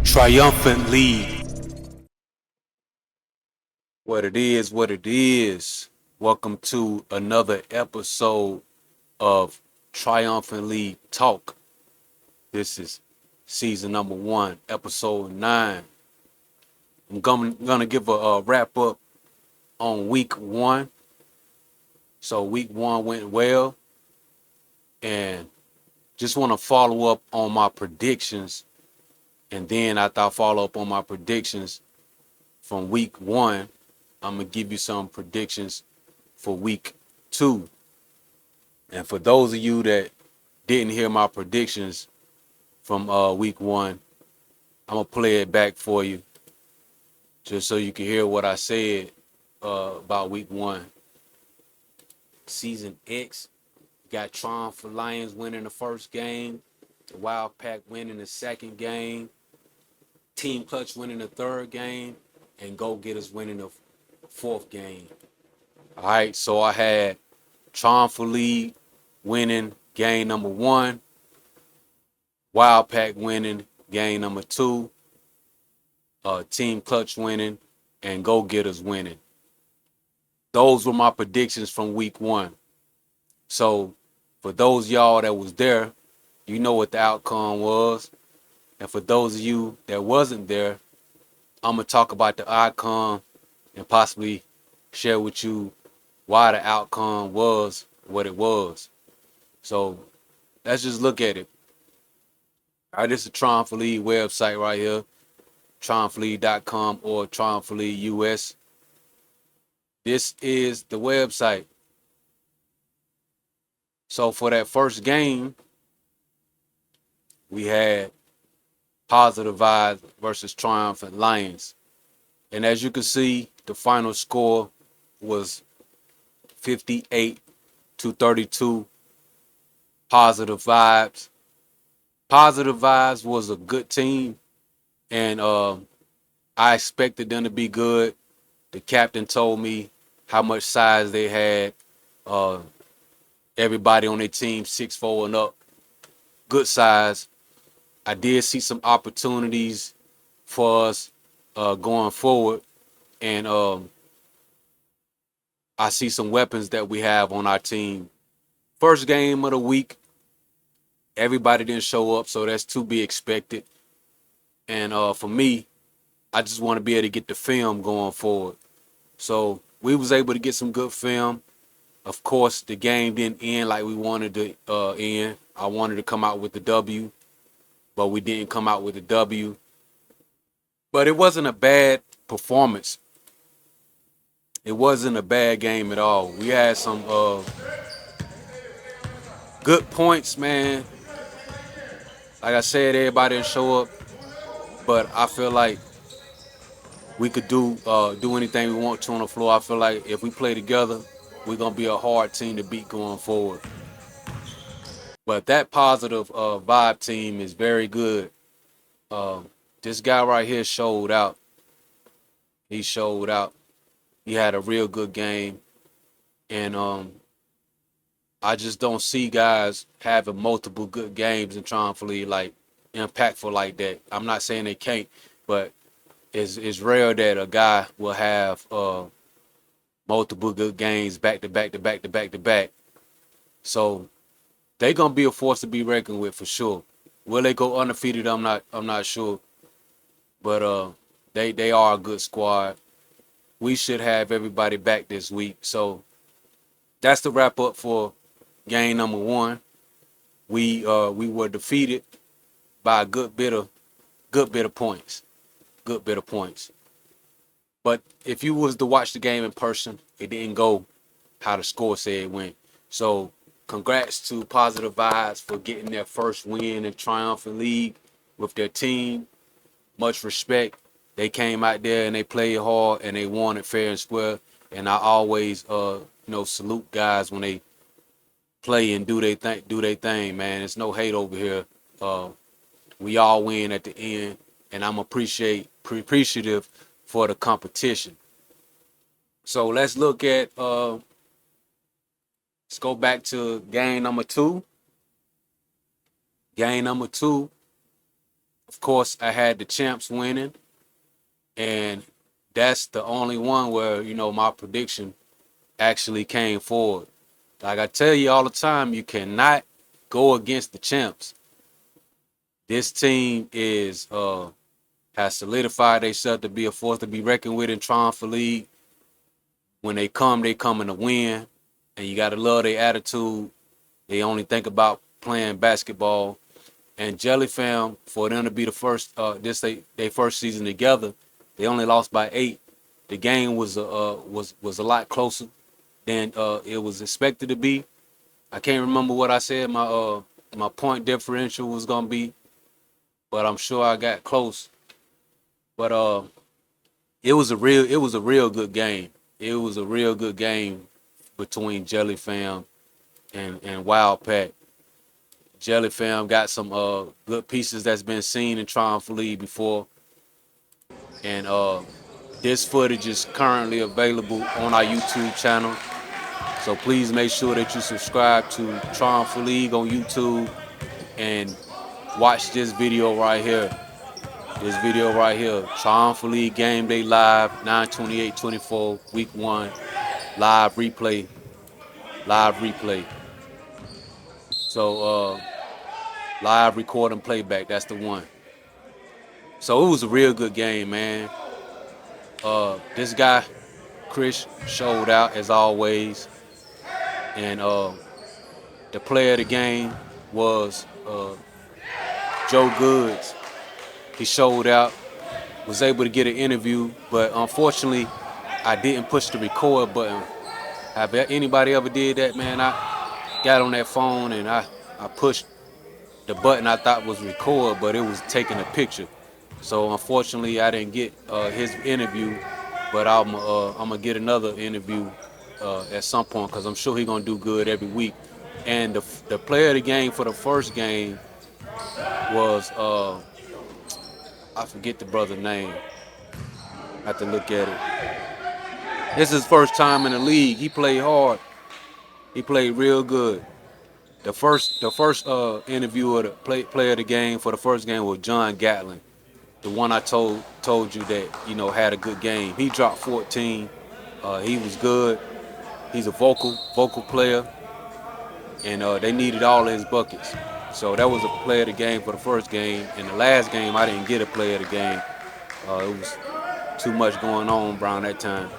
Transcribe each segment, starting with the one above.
Triumphant League. What it is, what it is. Welcome to another episode of Triumphant League Talk. This is season number 1, episode 9. I'm gonna give a wrap up on week 1. So week 1 went well, and just want to follow up on my predictions. And then after I follow up on my predictions from week 1, I'm gonna give you some predictions for week 2. And for those of you that didn't hear my predictions from week 1, I'm gonna play it back for you just so you can hear what I said about week 1. Season X got Triumphant Lions winning the first game, the Wild Pack winning the second game, Team Clutch winning the third game, and Go Getters winning the fourth game. All right, so I had Triumphant League winning game number 1, Wild Pack winning game number 2, Team Clutch winning, and Go Getters winning. Those were my predictions from week 1. So for those y'all that was there, you know what the outcome was. And for those of you that wasn't there, I'm going to talk about the outcome and possibly share with you why the outcome was what it was. So let's just look at it. All right, this is the Triumphant League website right here, triumphantleague.com or Triumphant League US. This is the website. So for that first game, we had Positive Vibes versus Triumphant Lions. And as you can see, the final score was 58-32. Positive Vibes. Positive Vibes was a good team, and I expected them to be good. The captain told me how much size they had. Everybody on their team 6'4" and up. Good size. I did see some opportunities for us going forward, and I see some weapons that we have on our team. First game of the week, everybody didn't show up, so that's to be expected. And for me, I just want to be able to get the film going forward. So we was able to get some good film. Of course, the game didn't end like we wanted to end. I wanted to come out with the W, but we didn't come out with the W. But it wasn't a bad performance. It wasn't a bad game at all. We had some good points, man. Like I said, everybody didn't show up, but I feel like we could do anything we want to on the floor. I feel like if we play together, we're gonna be a hard team to beat going forward. But that positive vibe team is very good. This guy right here showed out. He showed out. He had a real good game, and I just don't see guys having multiple good games and trying to like impactful like that. I'm not saying they can't, but it's rare that a guy will have multiple good games back to back to back to back to back. So they gonna be a force to be reckoned with for sure. Will they go undefeated? I'm not sure, but they are a good squad. We should have everybody back this week. So that's the wrap up for game number 1. We were defeated by a good bit of points. Good bit of points. But if you was to watch the game in person, it didn't go how the score said it went. So congrats to Positive Vibes for getting their first win in Triumphant League with their team. Much respect. They came out there and they played hard and they won it fair and square. And I always salute guys when they play and do their thing, man. It's no hate over here. We all win at the end, and I'm appreciative for the competition. So let's look at let's go back to game number 2. Game number 2, Of course, I had the champs winning, and that's the only one where my prediction actually came forward. Like I tell you all the time, you cannot go against the champs. This team has solidified themselves to be a force to be reckoned with in Triumphant League. When they come in to win, and you gotta love their attitude. They only think about playing basketball. And Jelly Fam, for them to be the first, they first season together, they only lost by 8. The game was a lot closer than it was expected to be. I can't remember what I said my point differential was gonna be, but I'm sure I got close. But it was a real good game. It was a real good game between Jelly Fam and Wild Pack. Jelly Fam got some good pieces that's been seen in Triumph League before, and this footage is currently available on our YouTube channel. So please make sure that you subscribe to Triumph League on YouTube and watch this video right here. This video right here, Triumph League Game Day Live, 9/28/24, Week 1, live replay, live replay. So live record and playback, that's the one. So it was a real good game, man. This guy, Chris, showed out as always, and the player of the game was Joe Goods. He showed out, was able to get an interview, but unfortunately, I didn't push the record button. Have anybody ever did that, man? I got on that phone and I pushed the button I thought was record, but it was taking a picture. So unfortunately, I didn't get his interview, but I'm gonna get another interview at some point because I'm sure he's gonna do good every week. And the player of the game for the first game was I forget the brother's name. I have to look at it. This is his first time in the league. He played hard. He played real good. The first interview of the player of the game for the first game was John Gatlin, the one I told you that had a good game. He dropped 14. He was good. He's a vocal player, and they needed all of his buckets. So that was a player of the game for the first game. In the last game, I didn't get a player of the game. It was too much going on around that time.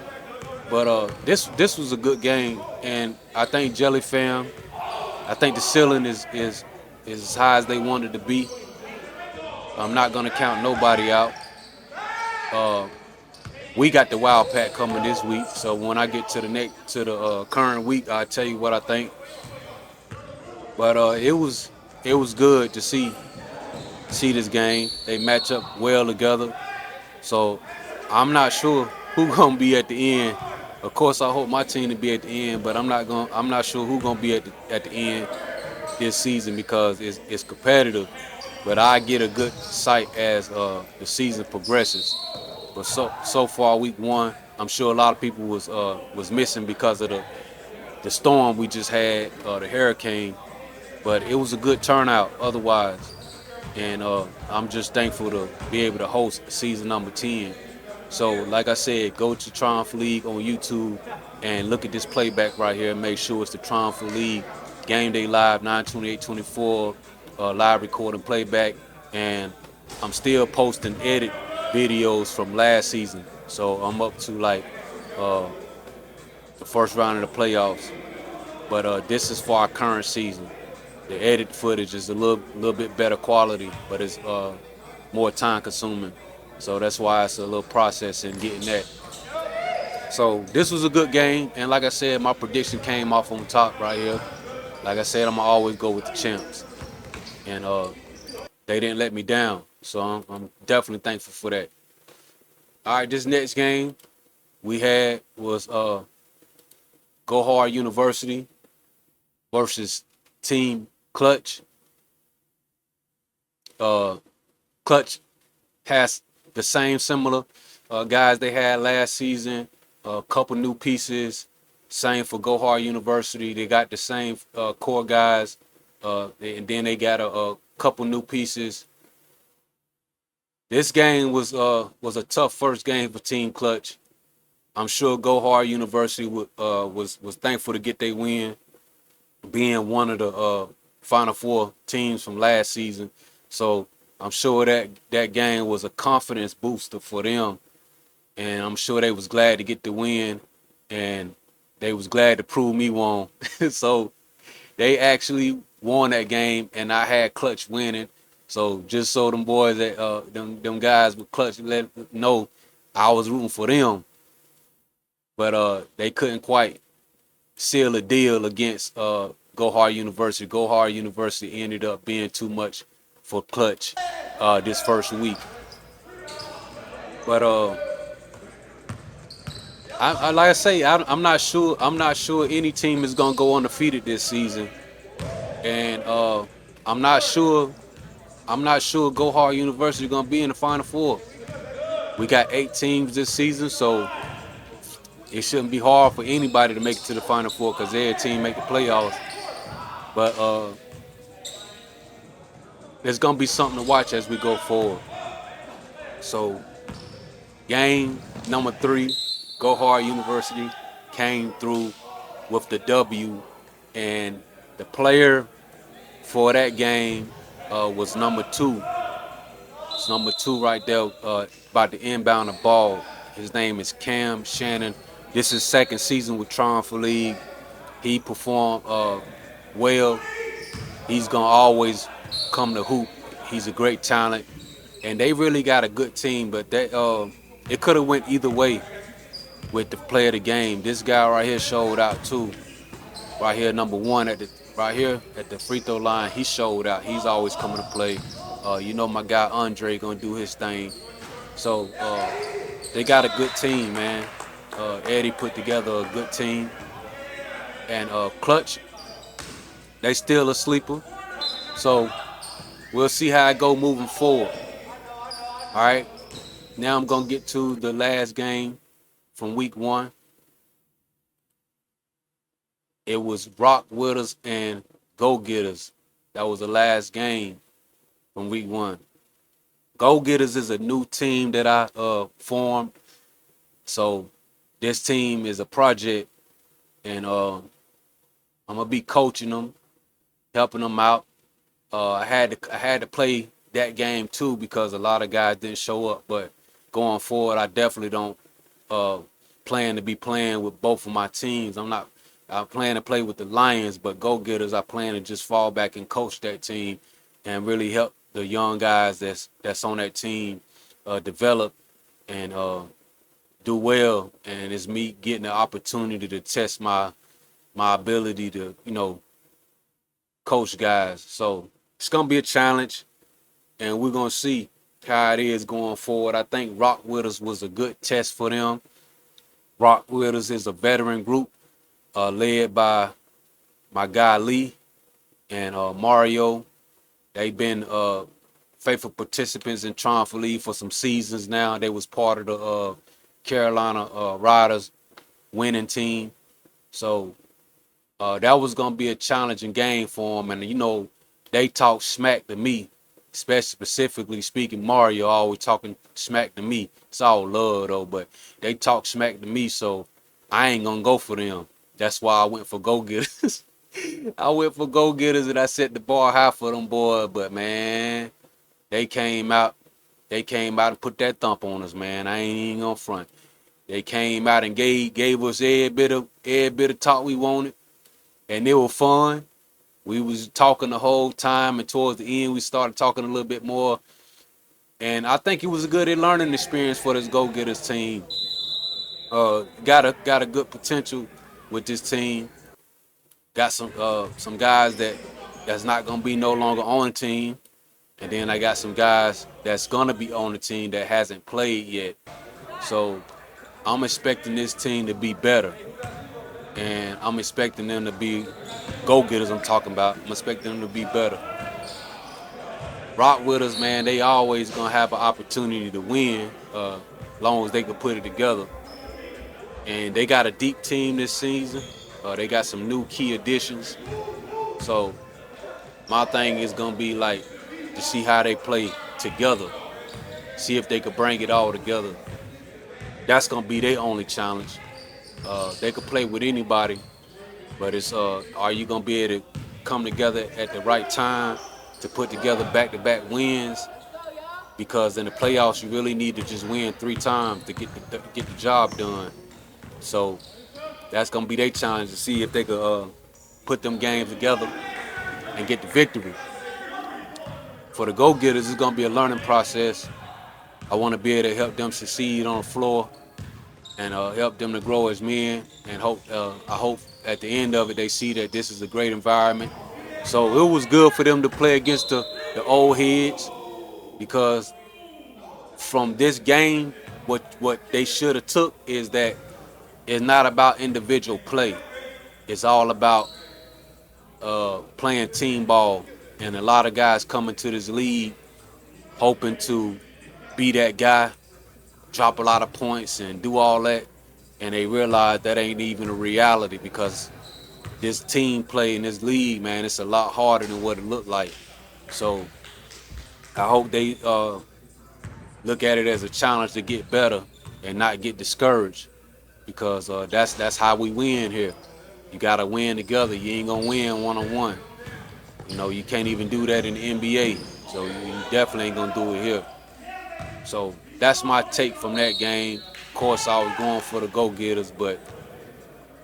But this was a good game, and I think Jelly Fam. I think the ceiling is as high as they wanted to be. I'm not gonna count nobody out. We got the Wild Pack coming this week, so when I get to the current week, I'll tell you what I think. But it was good to see this game. They match up well together. So I'm not sure who gonna be at the end. Of course, I hope my team to be at the end, but I'm not sure who gonna be at the end this season because it's competitive. But I get a good sight as the season progresses. But so far, week 1, I'm sure a lot of people was missing because of the storm we just had, the hurricane. But it was a good turnout otherwise, and I'm just thankful to be able to host season number 10. So, like I said, go to Triumph League on YouTube and look at this playback right here. Make sure it's the Triumph League Game Day Live 9/28/24 live recording playback, and I'm still posting edit videos from last season. So I'm up to like the first round of the playoffs. But this is for our current season. The edit footage is a little bit better quality, but it's more time consuming. So that's why it's a little process in getting that. So this was a good game, and like I said, my prediction came off on top right here. Like I said, I'm gonna always go with the champs, and they didn't let me down. So I'm definitely thankful for that. All right, this next game we had was Go Hard University versus Team Clutch. Clutch has the same similar guys they had last season. A couple new pieces. Same for Go Hard University. They got the same core guys, and then they got a couple new pieces. This game was a tough first game for Team Clutch. I'm sure Go Hard University was thankful to get their win, being one of the Final Four teams from last season. So I'm sure that game was a confidence booster for them, and I'm sure they was glad to get the win, and they was glad to prove me wrong. So they actually won that game, and I had Clutch winning. So just so them boys that them guys with Clutch let know I was rooting for them, but they couldn't quite seal a deal against Go Hard University. Go Hard University ended up being too much for Clutch this first week. But I like I say, I'm not sure. I'm not sure any team is gonna go undefeated this season, and I'm not sure. I'm not sure Go Hard University is gonna be in the Final Four. We got 8 teams this season, so it shouldn't be hard for anybody to make it to the Final Four because their team make the playoffs. But there's gonna be something to watch as we go forward. So game number 3, Go Hard University came through with the W, and the player for that game was number 2. It's number 2 right there, about to inbound the ball. His name is Cam Shannon. This is his second season with Triumphant League. He performed well. He's gonna always come to hoop. He's a great talent, and they really got a good team. But it could have went either way with the play of the game. This guy right here showed out too. Right here, number 1 right here at the free throw line. He showed out. He's always coming to play. You know my guy Andre gonna do his thing. So they got a good team, man. Eddie put together a good team, and Clutch, they still a sleeper. So we'll see how it go moving forward. All right. Now I'm gonna get to the last game from week 1. It was Rock Witters and Go Getters. That was the last game from week 1. Go Getters is a new team that I formed. So this team is a project, and I'm gonna be coaching them, helping them out. I had to play that game too because a lot of guys didn't show up. But going forward, I definitely don't plan to be playing with both of my teams. I plan to play with the Lions, but Go Getters, I plan to just fall back and coach that team and really help the young guys that's on that team develop and do well. And it's me getting the opportunity to test my ability to coach guys. So it's gonna be a challenge, and we're gonna see how it is going forward. I think Rock Witters was a good test for them. Rock Witters is a veteran group led by my guy Lee and Mario. They've been faithful participants in Triumphant League for some seasons now. They was part of the Carolina Riders winning team. So that was going to be a challenging game for them. And, they talk smack to me, specifically speaking. Mario always talking smack to me. It's all love, though, but they talk smack to me, so I ain't going to go for them. That's why I went for Go Getters. I went for Go Getters, and I set the bar high for them boys. But, man, they came out. They came out and put that thump on us, man. I ain't even gonna front. They came out and gave us every bit of talk we wanted, and it was fun. We was talking the whole time, and towards the end, we started talking a little bit more. And I think it was a good learning experience for this Go Getters team. Got a good potential with this team. Got some guys that's not gonna be no longer on the team, and then I got some guys that's gonna be on the team that hasn't played yet. So I'm expecting this team to be better, and I'm expecting them to be go-getters. I'm talking about. I'm expecting them to be better. Rock with us, man. They always gonna have an opportunity to win, long as they can put it together. And they got a deep team this season. They got some new key additions. So my thing is gonna be like to see how they play together. see if they could bring it all together. That's gonna be their only challenge. They could play with anybody, but it's are you gonna be able to come together at the right time to put together back-to-back wins? Because in the playoffs, you really need to just win 3 times to get the job done. So that's gonna be their challenge to see if they could put them games together and get the victory. For the go-getters, it's gonna be a learning process. I want to be able to help them succeed on the floor and help them to grow as men. And I hope at the end of it they see that this is a great environment. So it was good for them to play against the old heads because from this game, what they should have took is that it's not about individual play. It's all about playing team ball. And a lot of guys coming to this league hoping to be that guy, drop a lot of points and do all that, and they realize that ain't even a reality because this team play in this league, man, it's a lot harder than what it looked like. So I hope they look at it as a challenge to get better and not get discouraged because that's how we win here. You gotta win together. You ain't gonna win one on one. You know, you can't even do that in the NBA. So you definitely ain't gonna do it here. So that's my take from that game. Of course, I was going for the go-getters, but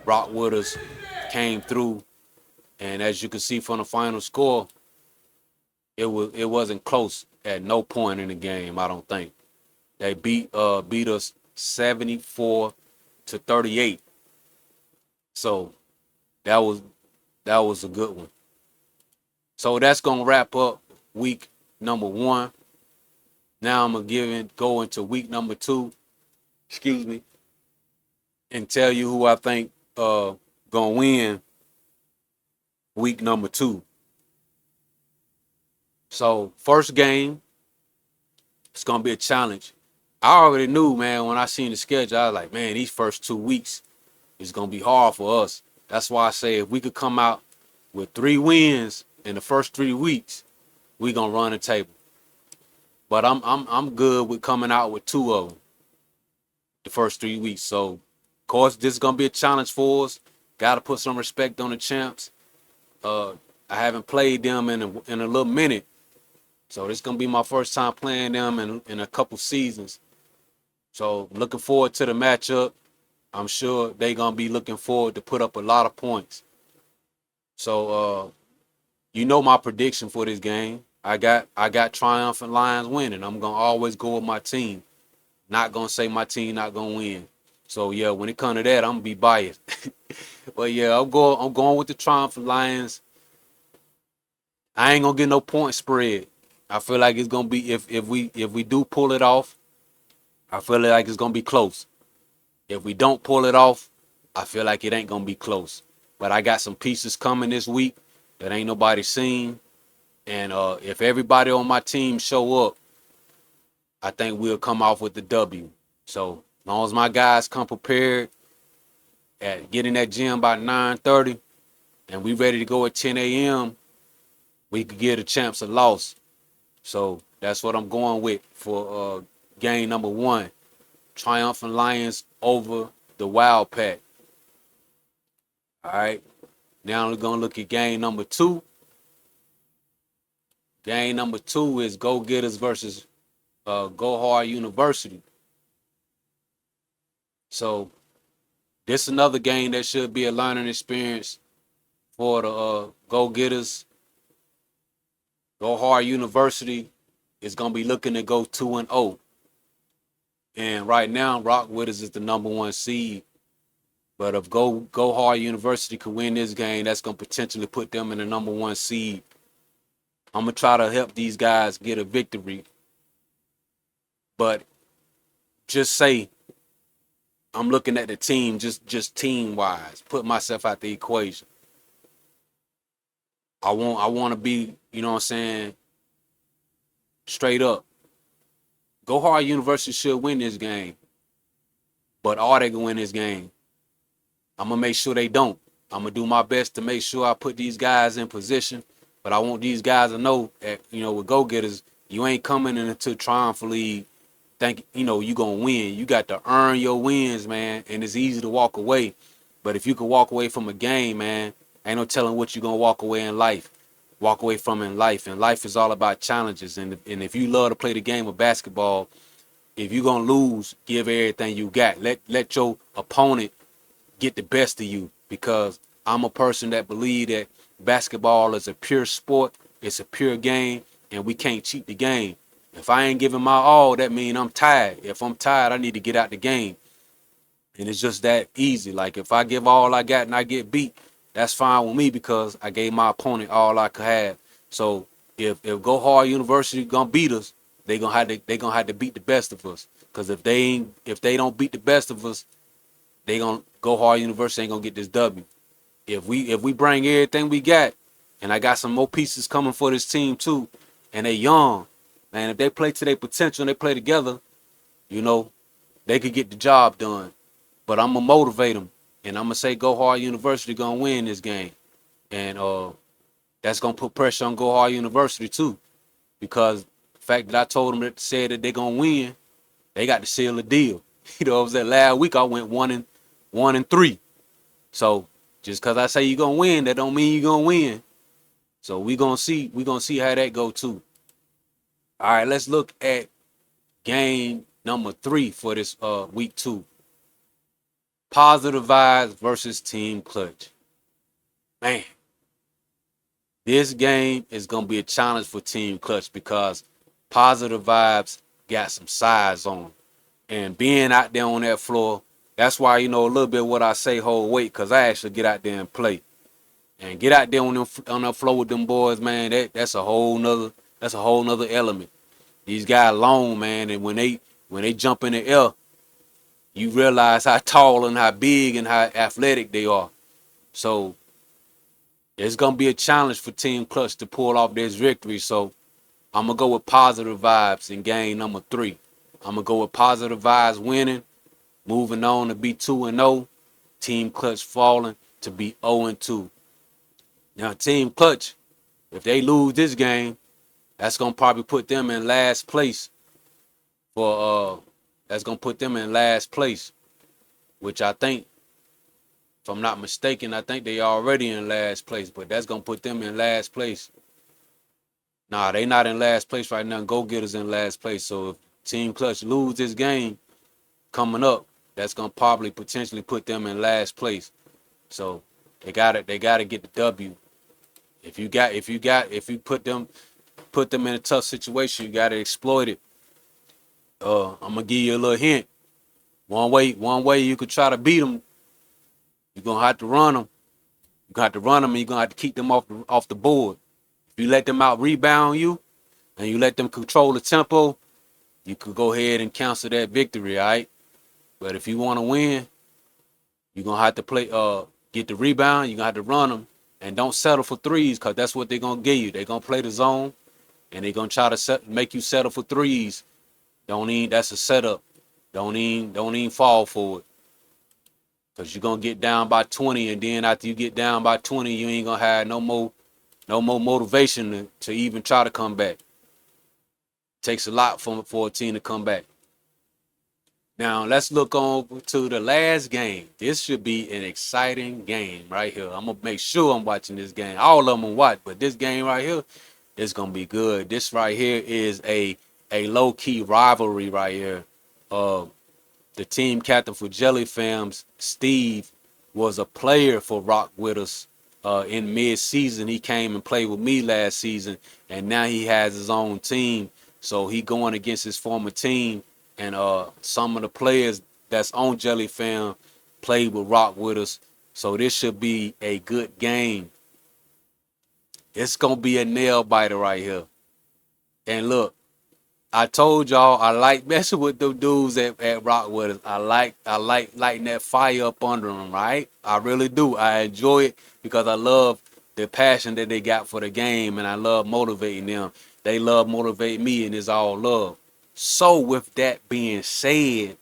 Rock with us came through, and as you can see from the final score, it wasn't close at no point in the game. I don't think they beat us 74-38. So that was a good one. So that's gonna wrap up week number 1. Now I'm gonna go into week number 2. Excuse me, and tell you who I think gonna win week number 2. So first game, it's gonna be a challenge. I already knew, man, when I seen the schedule, I was like, man, these first 2 weeks is gonna be hard for us. That's why I say if we could come out with 3 wins in the first 3 weeks, we gonna run the table. But I'm good with coming out with 2 of them the first 3 weeks. So of course this is gonna be a challenge for us. Got to put some respect on the champs. I haven't played them in a little minute, so this is gonna be my first time playing them in a couple seasons. So looking forward to the matchup. I'm sure they gonna be looking forward to put up a lot of points. So you know my prediction for this game. I got Triumphant Lions winning. I'm gonna always go with my team. Not gonna say my team not gonna win. So yeah, when it comes to that, I'm gonna be biased. But yeah, I'm going with the Triumphant Lions. I ain't gonna get no point spread. I feel like it's gonna be if we do pull it off, I feel like it's gonna be close. If we don't pull it off, I feel like it ain't gonna be close. But I got some pieces coming this week that ain't nobody seen. And if everybody on my team show up, I think we'll come off with the W. So as long as my guys come prepared at getting that gym by 9:30 and we ready to go at 10 a.m., we could give the champs a loss. So that's what I'm going with for game number 1. Triumphant Lions over the Wild Pack. All right. Now we're going to look at game number 2. Game number 2 is Go Getters versus Go Hard University. So this is another game that should be a learning experience for the Go Getters. Go Hard University is going to be looking to go 2-0. And right now, Rock with us is the number 1 seed. But if Go Hard University could win this game, that's going to potentially put them in the number 1 seed. I'm going to try to help these guys get a victory. But just say I'm looking at the team, just team-wise, put myself out the equation. I want to be, you know what I'm saying, straight up. Go Hard University should win this game. But are they going to win this game? I'm going to make sure they don't. I'm going to do my best to make sure I put these guys in position. But I want these guys to know that, you know, with Go-Getters, you ain't coming into Triumphant League think you gonna win. You got to earn your wins, man, and it's easy to walk away. But if you can walk away from a game, man, ain't no telling what you're gonna walk away in life. Walk away from in life, and life is all about challenges. And if you love to play the game of basketball, if you're gonna lose, give everything you got. Let your opponent get the best of you, because I'm a person that believe that basketball is a pure sport, it's a pure game, and we can't cheat the game. If I ain't giving my all, that means I'm tired. If I'm tired, I need to get out the game. And it's just that easy. Like if I give all I got and I get beat, that's fine with me because I gave my opponent all I could have. So if Go Hard University gonna beat us, they gonna have to beat the best of us. Cause if they don't beat the best of us, they gonna Go Hard University ain't gonna get this W. If we bring everything we got, and I got some more pieces coming for this team too, and they young, man, if they play to their potential and they play together, you know, they could get the job done. But I'm gonna motivate them, and I'm gonna say Go Hard University gonna win this game, and that's gonna put pressure on Go Hard University too, because the fact that I told them that said that they're gonna win, they got to seal the deal. You know what I'm saying? Last week I went 1-3. So just cause I say you're gonna win, that don't mean you're gonna win. So we gonna see how that go too. All right, let's look at game number 3 for this week 2. Positive vibes versus team clutch. Man, this game is gonna be a challenge for team clutch because positive vibes got some size on them. And being out there on that floor, that's why a little bit what I say hold weight, because I actually get out there and play. And get out there on the floor with them boys, man. That's a whole nother element. These guys long, man, and when they jump in the air, you realize how tall and how big and how athletic they are. So it's gonna be a challenge for Team Clutch to pull off this victory. So I'm gonna go with positive vibes in game number 3. I'm gonna go with positive vibes winning, moving on to be 2-0. Team Clutch falling to be 0-2. Now Team Clutch, if they lose this game, that's gonna probably put them in last place for that's gonna put them in last place, which I think, if I'm not mistaken, I think they already in last place, but that's gonna put them in last place. Nah, they not in last place right now. Go Getters in last place. So if Team Clutch lose this game coming up, that's gonna probably potentially put them in last place. So they gotta get the W. If you put them in a tough situation, you gotta exploit it. I'm gonna give you a little hint. One way you could try to beat them, you're gonna have to run them. You got to run them, and you're gonna have to keep them off the board. If you let them out rebound you, and you let them control the tempo, you could go ahead and cancel that victory, all right? But if you want to win, you're gonna have to get the rebound. You're gonna have to run them, and don't settle for threes, because that's what they're gonna give you. They're gonna play the zone, and they're gonna try to make you settle for threes. That's a setup. Don't even fall for it, because you're gonna get down by 20, and then after you get down by 20, you ain't gonna have no more motivation to even try to come back. Takes a lot for a team to come back. Now let's look on to the last game. This should be an exciting game right here. I'm gonna make sure I'm watching this game. All of them I'm watch, but this game right here is gonna be good. This right here is a low key rivalry right here. Uh, the team captain for Jelly Fams, Steve, was a player for Rock with us in mid-season. He came and played with me last season, and now he has his own team. So he going against his former team, and some of the players that's on Jelly Fam played with Rock with us. So this should be a good game. It's gonna be a nail biter right here. And look, I told y'all I like messing with the dudes at Rock with us. I like lighting that fire up under them, right? I really do. I enjoy it because I love the passion that they got for the game, and I love motivating them. They love motivate me, and it's all love. So with that being said,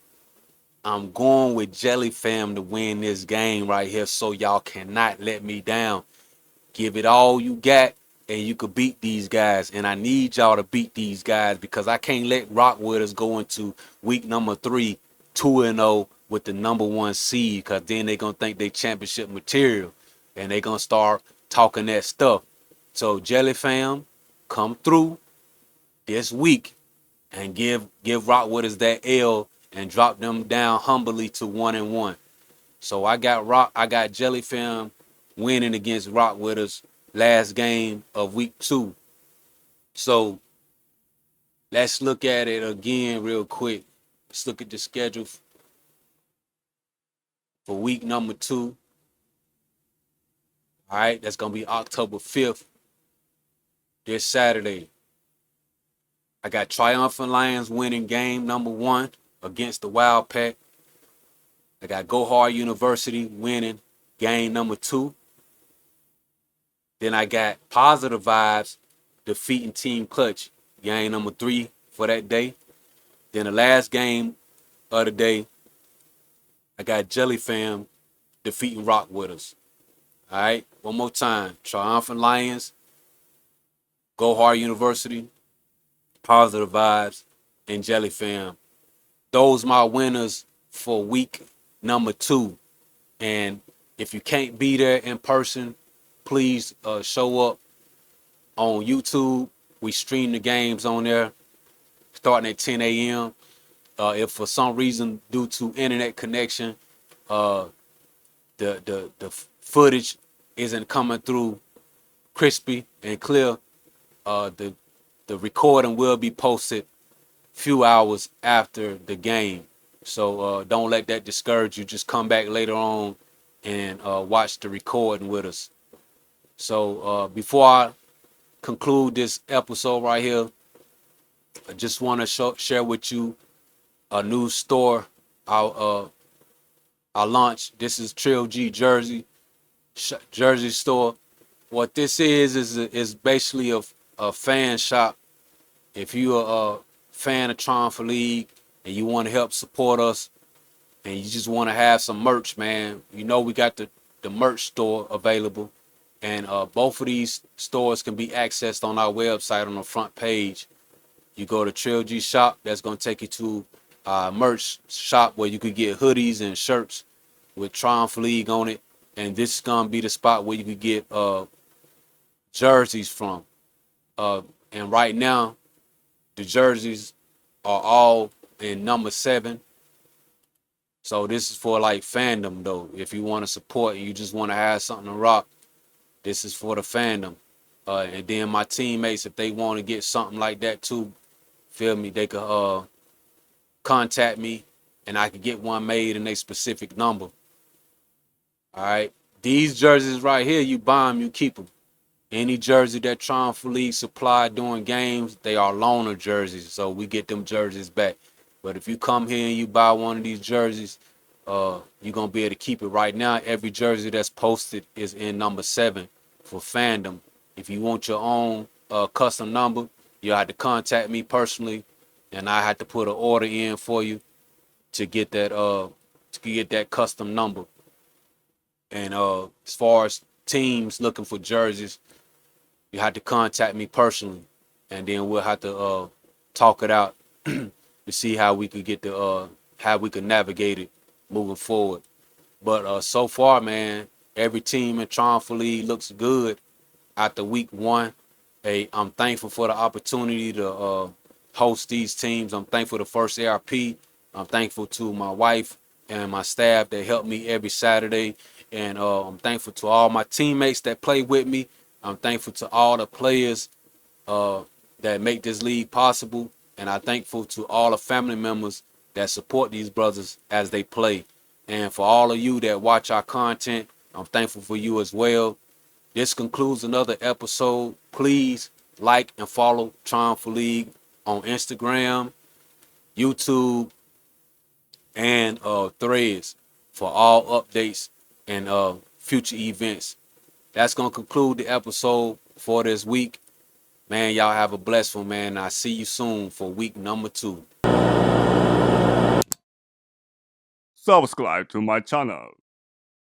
I'm going with Jelly Fam to win this game right here, so y'all cannot let me down. Give it all you got. and you could beat these guys. And I need y'all to beat these guys because I can't let Rock with us go into week number 3, 2-0 with the number 1 seed, because then they gonna think they championship material, and they gonna start talking that stuff. So Jelly Fam, come through this week and give Rock with us that L and drop them down humbly to 1-1. So I got Jelly Fam winning against Rock with us last game of week 2. So let's look at it again real quick. Let's look at the schedule for week number 2. All right, that's gonna be October 5th, this Saturday. I got Triumphant Lions winning game number 1 against the Wild Pack. I got Go Hard University winning game number 2. Then I got Positive Vibes defeating Team Clutch, game number 3 for that day. Then the last game of the day, I got Jelly Fam defeating Rock with us. All right, one more time. Triumphant Lions, Go Hard University, Positive Vibes, and Jelly Fam. Those my winners for week number 2. And if you can't be there in person, please show up on YouTube. We stream the games on there starting at 10 a.m. If for some reason, due to internet connection, the footage isn't coming through crispy and clear, the recording will be posted few hours after the game. So don't let that discourage you. Just come back later on and watch the recording with us. So before I conclude this episode right here, I just want to share with you a new store I launched. This is Trill G Jersey store. What this is basically a fan shop. If you're a fan of Triumphant League and you want to help support us and you just want to have some merch, man, you know we got the merch store available. And both of these stores can be accessed on our website on the front page. You go to Trill G Shop, that's going to take you to merch shop where you could get hoodies and shirts with Triumphant League on it. And this is going to be the spot where you could get jerseys from. And right now, the jerseys are all in number 7. So this is for like Fandom though. If you want to support and you just want to have something to rock, this is for the Fandom. And then my teammates, if they want to get something like that too, feel me, they could contact me and I could get one made in a specific number. All right. These jerseys right here, you buy them, you keep them. Any jersey that Triumphant League supply during games, they are loaner jerseys, so we get them jerseys back. But if you come here and you buy one of these jerseys, you're going to be able to keep it. Right now, every jersey that's posted is in number 7 for Fandom. If you want your own custom number, you'll have to contact me personally, and I have to put an order in for you to get that custom number. And as far as teams looking for jerseys, you have to contact me personally, and then we'll have to talk it out to see how we could how we could navigate it moving forward. But so far, man, every team in Triumphant League looks good after week 1. Hey, I'm thankful for the opportunity to host these teams. I'm thankful for the first ARP. I'm thankful to my wife and my staff that help me every Saturday. And I'm thankful to all my teammates that play with me. I'm thankful to all the players that make this league possible. And I'm thankful to all the family members that support these brothers as they play. And for all of you that watch our content, I'm thankful for you as well. This concludes another episode. Please like and follow Triumphant League on Instagram, YouTube, and Threads for all updates and future events. That's going to conclude the episode for this week. Man, y'all have a blessed one, man. I'll see you soon for week number 2. Subscribe to my channel.